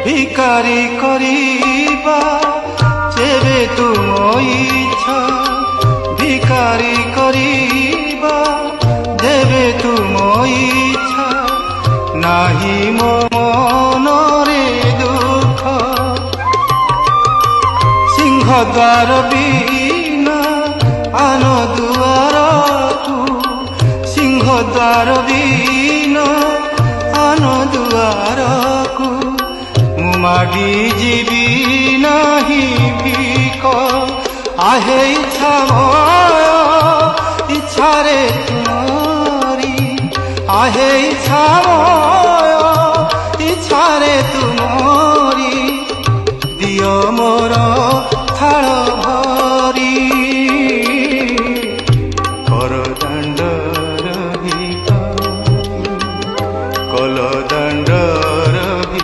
ভিকারি করিবা যেবে তুম ইচ্ছা, ভিকারি করিবা দেবে তুম ইচ্ছা। নাহি মো মনরে দুঃখ, সিংহদ্বার বিনা আন দুয়ারকু, সিংহদ্বার বিনা আন দুয়ারকু। মু মাগি ଯିବି ନାହିଁ ଭିକ, ଆହେ ଇଚ୍ଛା ମୟ ଇଚ୍ଛାରେ ତୁମରି, ଆହେ ଇଚ୍ଛା ମୟ ଇଚ୍ଛାରେ ତୁମରି।